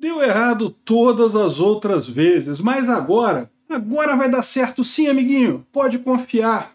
Deu errado todas as outras vezes, mas agora vai dar certo sim, amiguinho. Pode confiar.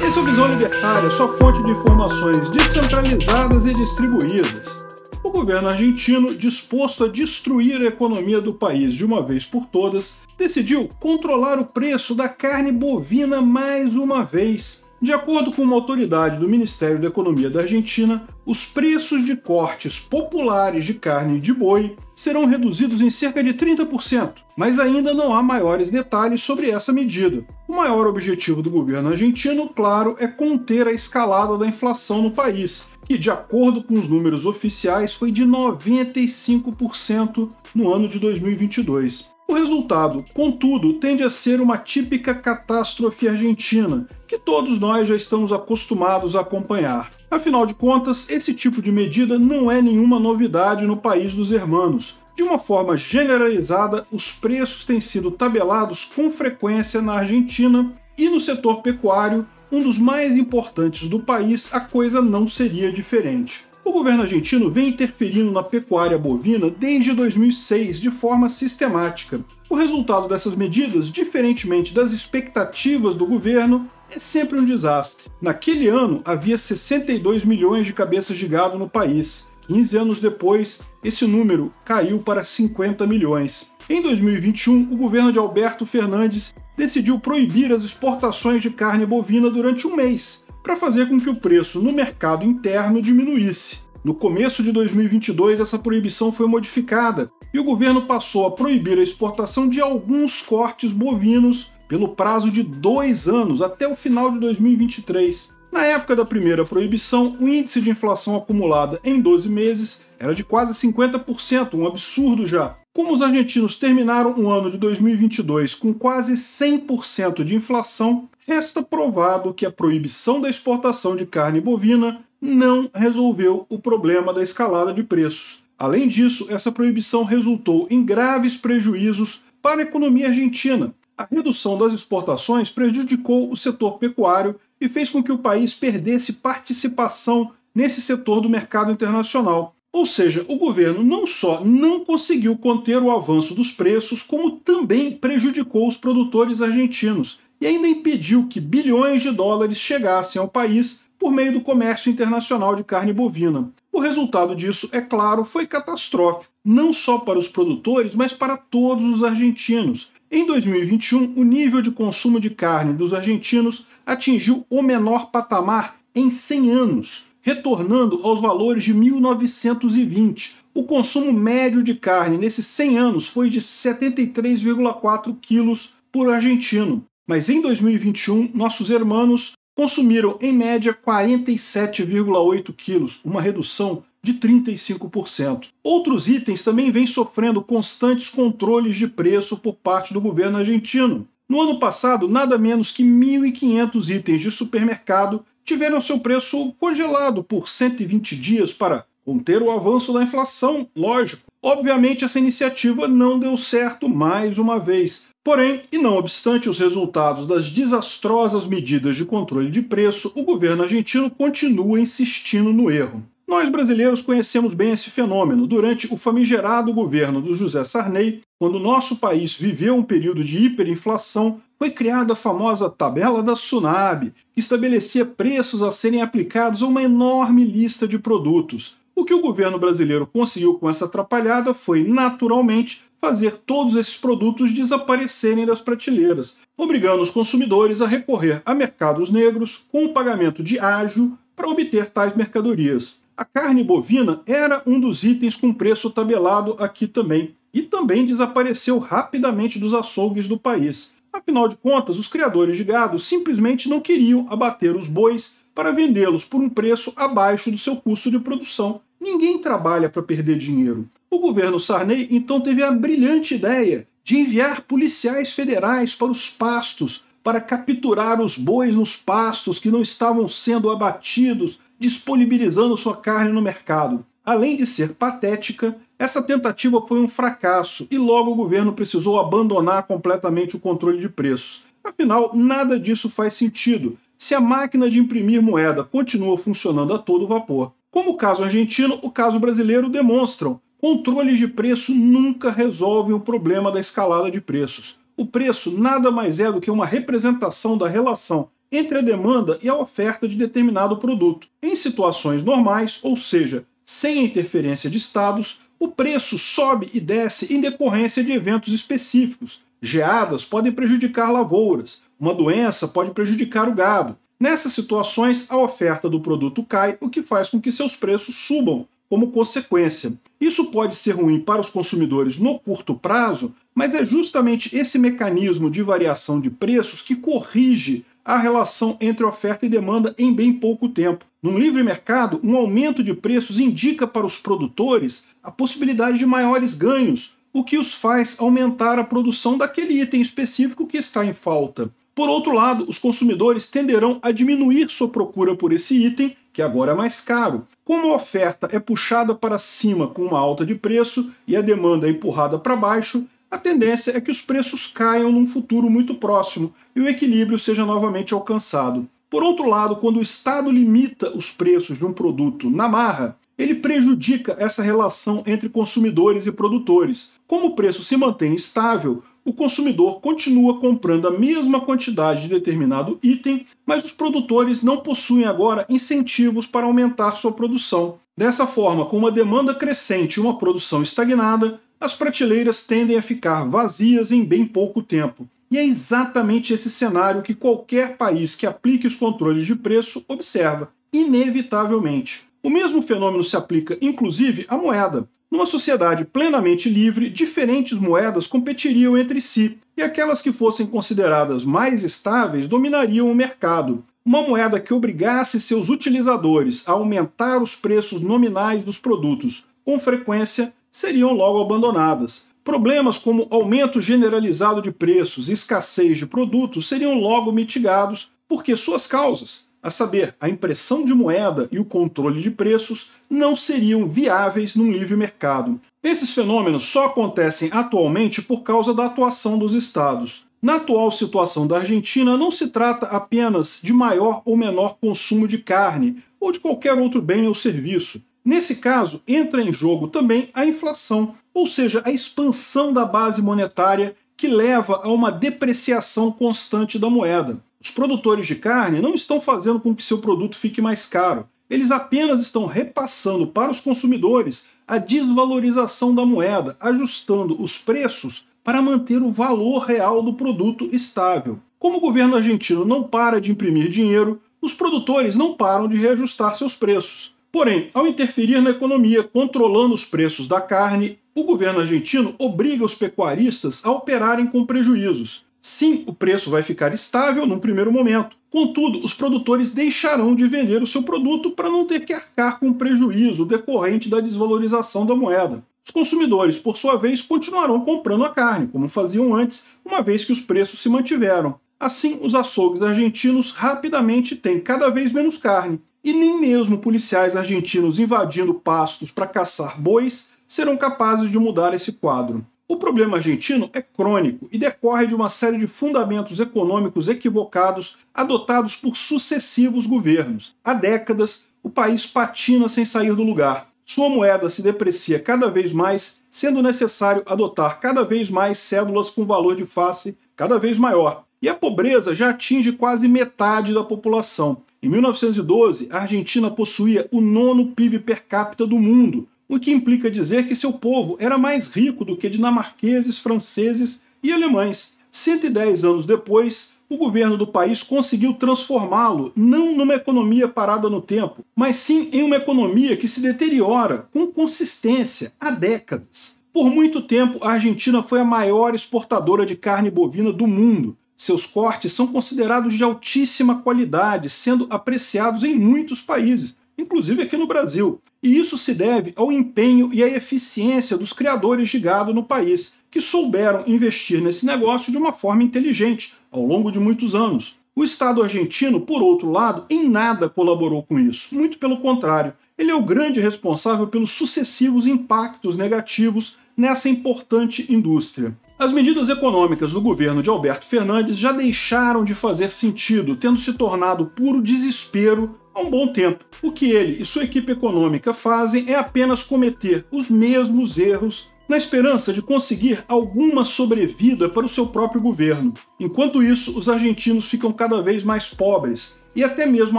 Esse é o Visão Libertária, sua fonte de informações descentralizadas e distribuídas. O governo argentino, disposto a destruir a economia do país de uma vez por todas, decidiu controlar o preço da carne bovina mais uma vez. De acordo com uma autoridade do Ministério da Economia da Argentina, os preços de cortes populares de carne de boi serão reduzidos em cerca de 30%, mas ainda não há maiores detalhes sobre essa medida. O maior objetivo do governo argentino, claro, é conter a escalada da inflação no país, que, de acordo com os números oficiais, foi de 95% no ano de 2022. O resultado, contudo, tende a ser uma típica catástrofe argentina, que todos nós já estamos acostumados a acompanhar. Afinal de contas, esse tipo de medida não é nenhuma novidade no país dos hermanos. De uma forma generalizada, os preços têm sido tabelados com frequência na Argentina e no setor pecuário, um dos mais importantes do país, a coisa não seria diferente. O governo argentino vem interferindo na pecuária bovina desde 2006 de forma sistemática. O resultado dessas medidas, diferentemente das expectativas do governo, é sempre um desastre. Naquele ano, havia 62 milhões de cabeças de gado no país. 15 anos depois, esse número caiu para 50 milhões. Em 2021, o governo de Alberto Fernandes decidiu proibir as exportações de carne bovina durante um mês, para fazer com que o preço no mercado interno diminuísse. No começo de 2022, essa proibição foi modificada e o governo passou a proibir a exportação de alguns cortes bovinos pelo prazo de 2 anos, até o final de 2023. Na época da primeira proibição, o índice de inflação acumulada em 12 meses era de quase 50%, um absurdo já. Como os argentinos terminaram o ano de 2022 com quase 100% de inflação, resta provado que a proibição da exportação de carne bovina não resolveu o problema da escalada de preços. Além disso, essa proibição resultou em graves prejuízos para a economia argentina. A redução das exportações prejudicou o setor pecuário e fez com que o país perdesse participação nesse setor do mercado internacional. Ou seja, o governo não só não conseguiu conter o avanço dos preços, como também prejudicou os produtores argentinos e ainda impediu que bilhões de dólares chegassem ao país por meio do comércio internacional de carne bovina. O resultado disso, é claro, foi catastrófico, não só para os produtores, mas para todos os argentinos. Em 2021, o nível de consumo de carne dos argentinos atingiu o menor patamar em 100 anos, retornando aos valores de 1920. O consumo médio de carne nesses 100 anos foi de 73,4 quilos por argentino. Mas em 2021, nossos hermanos consumiram em média 47,8 quilos, uma redução de 35%. Outros itens também vêm sofrendo constantes controles de preço por parte do governo argentino. No ano passado, nada menos que 1.500 itens de supermercado tiveram seu preço congelado por 120 dias para conter o avanço da inflação, lógico. Obviamente, essa iniciativa não deu certo mais uma vez. Porém, e não obstante os resultados das desastrosas medidas de controle de preço, o governo argentino continua insistindo no erro. Nós brasileiros conhecemos bem esse fenômeno. Durante o famigerado governo do José Sarney, quando o nosso país viveu um período de hiperinflação, foi criada a famosa tabela da Tsunami, que estabelecia preços a serem aplicados a uma enorme lista de produtos. O que o governo brasileiro conseguiu com essa atrapalhada foi, naturalmente, fazer todos esses produtos desaparecerem das prateleiras, obrigando os consumidores a recorrer a mercados negros com o pagamento de ágio para obter tais mercadorias. A carne bovina era um dos itens com preço tabelado aqui também, e também desapareceu rapidamente dos açougues do país. Afinal de contas, os criadores de gado simplesmente não queriam abater os bois para vendê-los por um preço abaixo do seu custo de produção. Ninguém trabalha para perder dinheiro. O governo Sarney então teve a brilhante ideia de enviar policiais federais para os pastos para capturar os bois nos pastos que não estavam sendo abatidos, disponibilizando sua carne no mercado. Além de ser patética, essa tentativa foi um fracasso e logo o governo precisou abandonar completamente o controle de preços. Afinal, nada disso faz sentido se a máquina de imprimir moeda continua funcionando a todo vapor. Como o caso argentino, o caso brasileiro demonstram Controles de preço nunca resolvem o problema da escalada de preços. O preço nada mais é do que uma representação da relação entre a demanda e a oferta de determinado produto. Em situações normais, ou seja, sem a interferência de estados, o preço sobe e desce em decorrência de eventos específicos. Geadas podem prejudicar lavouras, uma doença pode prejudicar o gado. Nessas situações, a oferta do produto cai, o que faz com que seus preços subam como consequência. Isso pode ser ruim para os consumidores no curto prazo, mas é justamente esse mecanismo de variação de preços que corrige a relação entre oferta e demanda em bem pouco tempo. Num livre mercado, um aumento de preços indica para os produtores a possibilidade de maiores ganhos, o que os faz aumentar a produção daquele item específico que está em falta. Por outro lado, os consumidores tenderão a diminuir sua procura por esse item, que agora é mais caro. Como a oferta é puxada para cima com uma alta de preço e a demanda é empurrada para baixo, a tendência é que os preços caiam num futuro muito próximo e o equilíbrio seja novamente alcançado. Por outro lado, quando o Estado limita os preços de um produto na marra, ele prejudica essa relação entre consumidores e produtores. Como o preço se mantém estável, o consumidor continua comprando a mesma quantidade de determinado item, mas os produtores não possuem agora incentivos para aumentar sua produção. Dessa forma, com uma demanda crescente e uma produção estagnada, as prateleiras tendem a ficar vazias em bem pouco tempo. E é exatamente esse cenário que qualquer país que aplique os controles de preço observa, inevitavelmente. O mesmo fenômeno se aplica, inclusive, à moeda. Numa sociedade plenamente livre, diferentes moedas competiriam entre si, e aquelas que fossem consideradas mais estáveis dominariam o mercado. Uma moeda que obrigasse seus utilizadores a aumentar os preços nominais dos produtos com frequência seriam logo abandonadas. Problemas como aumento generalizado de preços e escassez de produtos seriam logo mitigados porque suas causas, a saber, a impressão de moeda e o controle de preços, não seriam viáveis num livre mercado. Esses fenômenos só acontecem atualmente por causa da atuação dos estados. Na atual situação da Argentina, não se trata apenas de maior ou menor consumo de carne ou de qualquer outro bem ou serviço. Nesse caso, entra em jogo também a inflação, ou seja, a expansão da base monetária que leva a uma depreciação constante da moeda. Os produtores de carne não estão fazendo com que seu produto fique mais caro. Eles apenas estão repassando para os consumidores a desvalorização da moeda, ajustando os preços para manter o valor real do produto estável. Como o governo argentino não para de imprimir dinheiro, os produtores não param de reajustar seus preços. Porém, ao interferir na economia, controlando os preços da carne, o governo argentino obriga os pecuaristas a operarem com prejuízos. Sim, o preço vai ficar estável num primeiro momento. Contudo, os produtores deixarão de vender o seu produto para não ter que arcar com o prejuízo decorrente da desvalorização da moeda. Os consumidores, por sua vez, continuarão comprando a carne, como faziam antes, uma vez que os preços se mantiveram. Assim, os açougues argentinos rapidamente têm cada vez menos carne, e nem mesmo policiais argentinos invadindo pastos para caçar bois serão capazes de mudar esse quadro. O problema argentino é crônico e decorre de uma série de fundamentos econômicos equivocados adotados por sucessivos governos. Há décadas, o país patina sem sair do lugar. Sua moeda se deprecia cada vez mais, sendo necessário adotar cada vez mais cédulas com valor de face cada vez maior. E a pobreza já atinge quase metade da população. Em 1912, a Argentina possuía o 9º PIB per capita do mundo, o que implica dizer que seu povo era mais rico do que dinamarqueses, franceses e alemães. 110 anos depois, o governo do país conseguiu transformá-lo não numa economia parada no tempo, mas sim em uma economia que se deteriora com consistência há décadas. Por muito tempo, a Argentina foi a maior exportadora de carne bovina do mundo. Seus cortes são considerados de altíssima qualidade, sendo apreciados em muitos países, inclusive aqui no Brasil. E isso se deve ao empenho e à eficiência dos criadores de gado no país, que souberam investir nesse negócio de uma forma inteligente, ao longo de muitos anos. O Estado argentino, por outro lado, em nada colaborou com isso. Muito pelo contrário, ele é o grande responsável pelos sucessivos impactos negativos nessa importante indústria. As medidas econômicas do governo de Alberto Fernandes já deixaram de fazer sentido, tendo se tornado puro desespero há um bom tempo. O que ele e sua equipe econômica fazem é apenas cometer os mesmos erros na esperança de conseguir alguma sobrevida para o seu próprio governo. Enquanto isso, os argentinos ficam cada vez mais pobres e até mesmo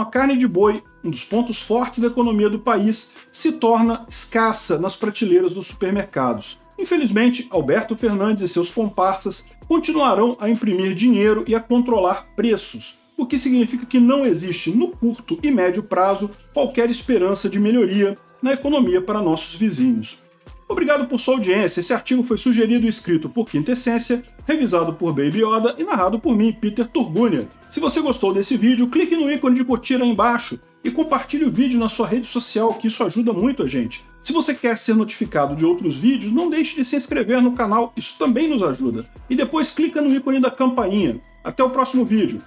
a carne de boi, um dos pontos fortes da economia do país, se torna escassa nas prateleiras dos supermercados. Infelizmente, Alberto Fernandes e seus comparsas continuarão a imprimir dinheiro e a controlar preços, o que significa que não existe, no curto e médio prazo, qualquer esperança de melhoria na economia para nossos vizinhos. Obrigado por sua audiência. Esse artigo foi sugerido e escrito por Quintessência, revisado por Baby Yoda e narrado por mim, Peter Turgunia. Se você gostou desse vídeo, clique no ícone de curtir aí embaixo e compartilhe o vídeo na sua rede social, que isso ajuda muito a gente. Se você quer ser notificado de outros vídeos, não deixe de se inscrever no canal, isso também nos ajuda. E depois clica no ícone da campainha. Até o próximo vídeo.